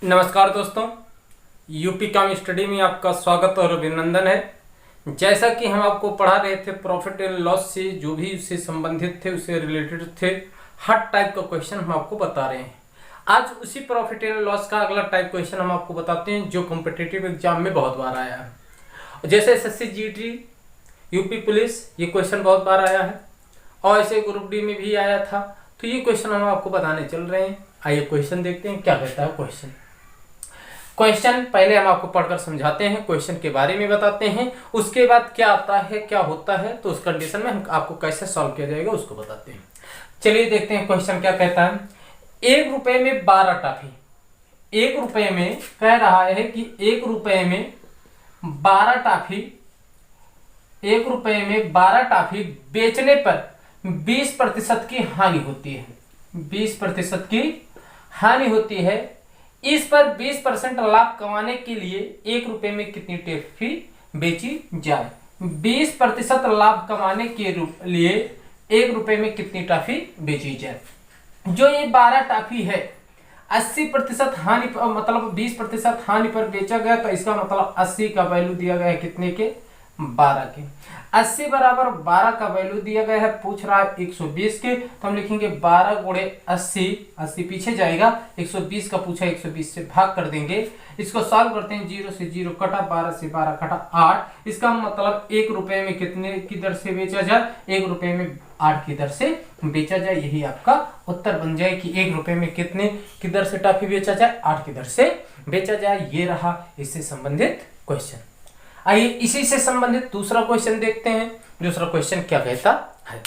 नमस्कार दोस्तों, यूपी काम स्टडी में आपका स्वागत और अभिनंदन है। जैसा कि हम आपको पढ़ा रहे थे प्रॉफिट एंड लॉस से जो भी उससे संबंधित थे, उससे रिलेटेड थे, हर टाइप का क्वेश्चन हम आपको बता रहे हैं। आज उसी प्रॉफिट एंड लॉस का अगला टाइप क्वेश्चन हम आपको बताते हैं जो कॉम्पिटिटिव एग्जाम में बहुत बार आया है। जैसे एसएससी जीडी, यूपी पुलिस, ये क्वेश्चन बहुत बार आया है और ऐसे ग्रुप डी में भी आया था। तो ये क्वेश्चन हम आपको बताने चल रहे हैं। आइए क्वेश्चन देखते हैं क्या कहता है क्वेश्चन पहले हम आपको पढ़कर समझाते हैं, क्वेश्चन के बारे में बताते हैं, उसके बाद क्या आता है क्या होता है, तो उस कंडीशन में हम आपको कैसे सॉल्व किया जाएगा उसको बताते हैं। चलिए देखते हैं क्वेश्चन क्या कहता है। 1 रुपए में 12 टॉफी, 1 रुपए में कह रहा है कि 1 रुपए में 12 टॉफी, 1 रुपए में 12 टॉफी बेचने पर 20% की हानि होती है। 20% की हानि होती है। इस पर 20% लाभ कमाने के लिए 1 रुपए में कितनी टॉफी बेची जाए। 20% लाभ कमाने के लिए 1 रुपए में कितनी टॉफी बेची जाए। जो ये 12 टॉफी है 80% हानि पर, मतलब 20% हानि पर बेचा गया, तो इसका मतलब 80 का वैल्यू दिया गया है कितने के, 12 के। 80 बराबर 12 का वैल्यू दिया गया है, पूछ रहा है 120 के, तो हम लिखेंगे 12 गुणे 80, 80 पीछे जाएगा, 120 का पूछा, 120 से भाग कर देंगे। इसको सॉल्व करते हैं, 0 से 0 कटा, 12 से 12 कटा 8। इसका मतलब 1 रुपए में कितने की दर से बेचा जाए, 1 रुपए में 8 की दर से बेचा जाए। यही आपका उत्तर बन जाए कि 1 रुपए में कितने की दर से टॉफी बेचा जाए, 8 की दर से बेचा जाए। ये रहा इससे संबंधित क्वेश्चन। आइए इसी से संबंधित दूसरा क्वेश्चन देखते हैं। दूसरा क्वेश्चन क्या कहता है,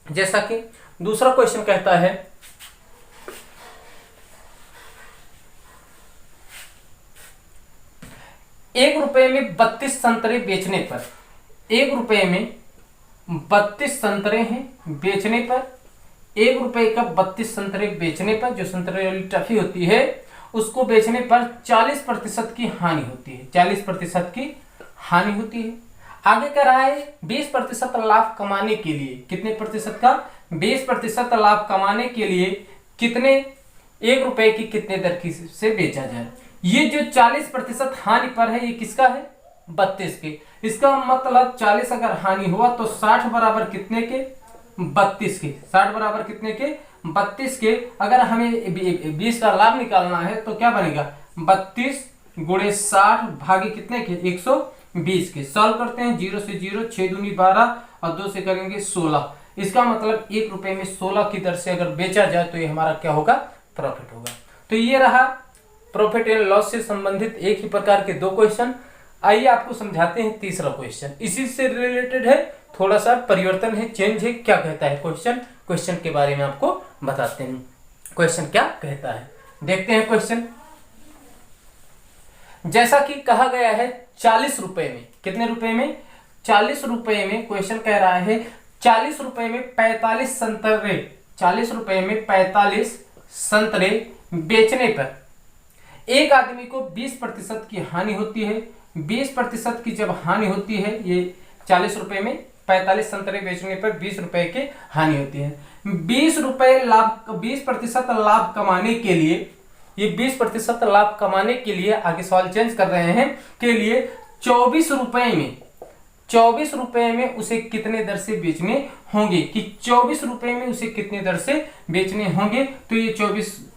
जैसा कि दूसरा क्वेश्चन कहता है, एक रुपए में 32 संतरे बेचने पर, 1 रुपए में 32 संतरे हैं बेचने पर, 1 रुपए का 32 संतरे बेचने पर, जो संतरे वाली टॉफी होती है उसको बेचने पर 40% की हानि होती है। 40% की हानि होती है। आगे कह रहा है 20% लाभ कमाने के लिए, कितने प्रतिशत का, 20% लाभ कमाने के लिए कितने, 1 रुपए की कितने दर की से बेचा जाए। ये जो 40% हानि पर है, ये किसका है, 32 के। इसका मतलब 40 अगर हानि हुआ तो 60 बराबर कितने के, 32 के। 60 बराबर कितने के, 32 के। अगर हमें 20 का लाभ निकालना है तो क्या बनेगा, 32 गुणे 60 भागे कितने के, 120 के। सॉल्व करते हैं, 0 से 0, 6 दूनी 12 और 2 से करेंगे 16। इसका मतलब 1 रुपए में 16 की दर से अगर बेचा जाए तो ये हमारा क्या होगा, प्रॉफिट होगा। तो ये रहा प्रॉफिट एंड लॉस से संबंधित एक ही प्रकार के 2 क्वेश्चन। आइए आपको समझाते हैं तीसरा क्वेश्चन, इसी से रिलेटेड है, थोड़ा सा परिवर्तन है, चेंज है। क्या कहता है क्वेश्चन के बारे में आपको बताते हैं। क्वेश्चन क्या कहता है, देखते हैं क्वेश्चन। जैसा कि कहा गया है 40 रुपए में, कितने रुपए में, 40 रुपए में क्वेश्चन कह रहा है 40 रुपए में 45 संतरे, 40 रुपए में 45 संतरे बेचने पर एक आदमी को 20% की हानि होती है। 20% की जब हानि होती है, ये 40 रुपए में 45 संतरे बेचने पर 20 रुपए की हानि होती है। 20% लाभ कमाने के लिए, ये 20% लाभ कमाने के लिए, आगे सवाल चेंज कर रहे हैं, के लिए 24 रुपए में उसे कितने दर से बेचने होंगे, कि 24 रुपए में उसे कितने दर से बेचने होंगे। तो ये 24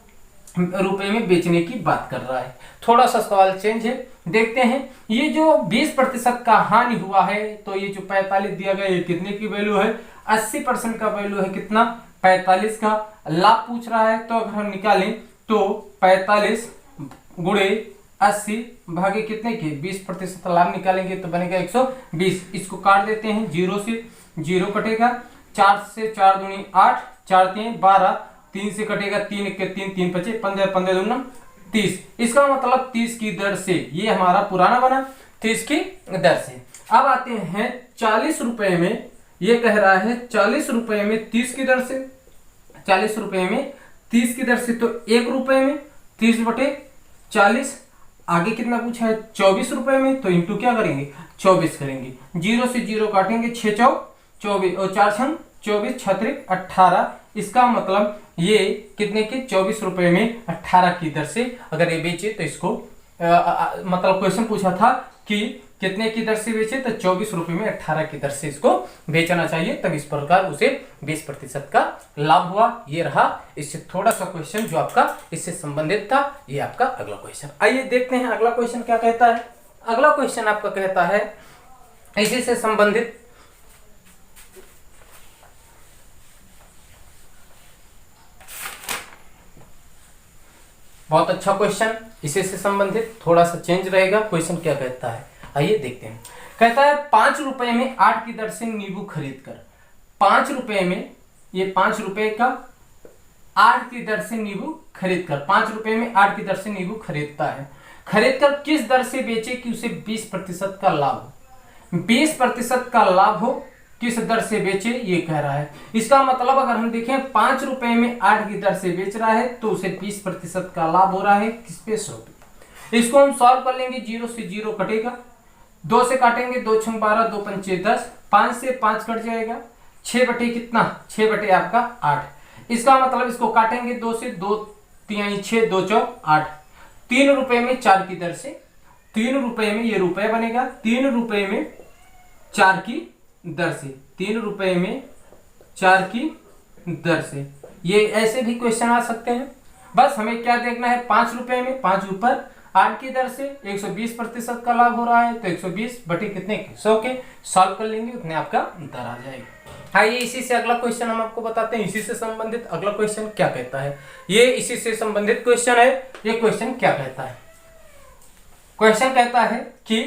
रुपए में बेचने की बात कर रहा है। थोड़ा सा सवाल चेंज है, देखते हैं। ये जो 20% का हानि हुआ है, तो ये जो 45 दिया गया, ये कितने की वैल्यू है, 80% का वैल्यू है, कितना, 45 का। लाभ पूछ रहा है, तो अगर हम निकालें तो 45 गुणे 80 भागे कितने के, 20% लाभ निकालेंगे तो बनेगा 120। इसको काट देते हैं, 0 से 0 कटेगा, 4 से 4 दूनी 8, 4 3 12, 3 से कटेगा 3 के 3, 3 बचे 15, 15 दूना 30। इसका मतलब 30 की दर से, ये हमारा पुराना बना, 30 की दर से। अब आते हैं 40 रुपए में, ये कह रहा है 40 रुपए में 30 की दर से, 40 रुपए में 30 की दर से, तो 1 रुपए में 30 बटे 40, आगे कितना पूछा है, 24 रुपए में, तो इंटू क्या करेंगे, 24 करेंगे। 0 से 0 काटेंगे, 6 चौ 24 और 4 छंग 24, 6 18। इसका मतलब ये कितने के 24 रुपए में 18 की दर से अगर ये बेचे तो इसको मतलब क्वेश्चन पूछा था कि कितने की दर से बेचे, तो 24 रुपए में 18 की दर से इसको बेचना चाहिए, तब इस प्रकार उसे 20% का लाभ हुआ। ये रहा इससे थोड़ा सा क्वेश्चन जो आपका इससे संबंधित था। ये आपका अगला क्वेश्चन। आइए देखते हैं अगला क्वेश्चन क्या कहता है। अगला क्वेश्चन आपका कहता है इसी से संबंधित बहुत अच्छा क्वेश्चन, इसी से संबंधित थोड़ा सा चेंज रहेगा। क्वेश्चन क्या कहता है आइए देखते हैं। कहता है 5 रुपए में 8 की दर से नींबू खरीद कर, 5 रुपए में, ये 5 रुपए का 8 की दर से नींबू खरीद कर, 5 रुपए में 8 की दर से नींबू खरीदता है, खरीद कर किस दर से बेचे कि उसे 20% का लाभ हो। 20% का लाभ हो, किस दर से बेचे ये कह रहा है। इसका मतलब अगर हम देखें 5 रुपए में 8 की दर से बेच रहा है तो उसे 20% का लाभ हो रहा है किस पे 100 पे। इसको हम सॉल्व कर लेंगे, 0 से 0 कटेगा, 2 से काटेंगे 2 छंग 12, 2 पंचे 10, 5 से 5 कट जाएगा, 6 बटे कितना 6 बटे आपका 8। इसका मतलब इसको काटेंगे 2 से, 2 तिहाई 6, 2 चौक 8। 3 रुपए में 4 की दर से, 3 रुपए में ये रुपए बनेगा, 3 रुपए में 4 की दर से, 3 रुपए में 4 की दर से। ये ऐसे भी क्वेश्चन आ सकते हैं। बस हमें क्या देखना है, 5 रुपए में 5 ऊपर 8 की दर से 120% का लाभ हो रहा है, तो 120 बटे कितने के 100 के, सॉल्व कर लेंगे उतने आपका दर आ जाएगा। हाँ, ये इसी से अगला क्वेश्चन हम आपको बताते हैं। इसी से संबंधित अगला क्वेश्चन क्या कहता है, ये इसी से संबंधित क्वेश्चन है। ये क्वेश्चन क्या कहता है, क्वेश्चन कहता है कि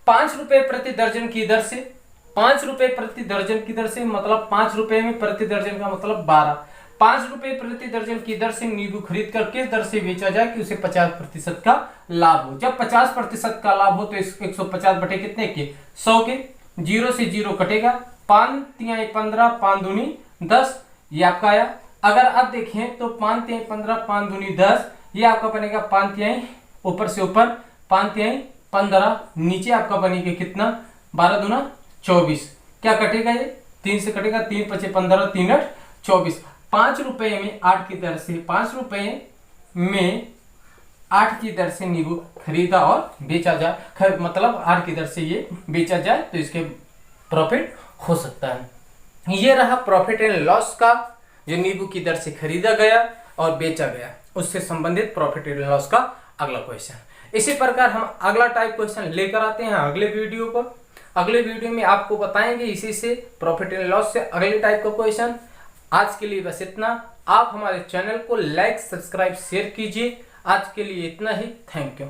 5 रुपए प्रति दर्जन की दर से, 5 रुपए प्रति दर्जन की दर से मतलब 5 रुपए में प्रति दर्जन का मतलब 12, 5 रुपए प्रति दर्जन की दर से नींबू खरीद कर किस दर से बेचा जाए कि उसे 50% का लाभ हो। जब 50% का लाभ हो तो 150 बटे कितने के 100 के, 0 से 0 कटेगा, 5 तिहाई 15, 5 दूनी 10, ये आपका आया। अगर आप देखें तो 5 तिहाई 15, 5 दूनी 10, ये आपका बनेगा 5 तिहाई ऊपर से ऊपर 5 तिहाई 15, नीचे आपका बनेगा कितना 12 दूना 24। क्या कटेगा, ये 3 से कटेगा, 3 पचे 15, 3 8 24। 5 रुपए में 8 की दर से, 5 रुपए में 8 की दर से नींबू खरीदा और बेचा जाए, मतलब 8 की दर से ये बेचा जाए तो इसके प्रॉफिट हो सकता है। ये रहा प्रॉफिट एंड लॉस का, जो नींबू की दर से खरीदा गया और बेचा गया, उससे संबंधित प्रॉफिट एंड लॉस का अगला क्वेश्चन। इसी प्रकार हम अगला टाइप क्वेश्चन लेकर आते हैं अगले वीडियो पर। अगले वीडियो में आपको बताएंगे इसी से प्रॉफिट एंड लॉस से अगले टाइप का क्वेश्चन। आज के लिए बस इतना। आप हमारे चैनल को लाइक, सब्सक्राइब, शेयर कीजिए। आज के लिए इतना ही। Thank you.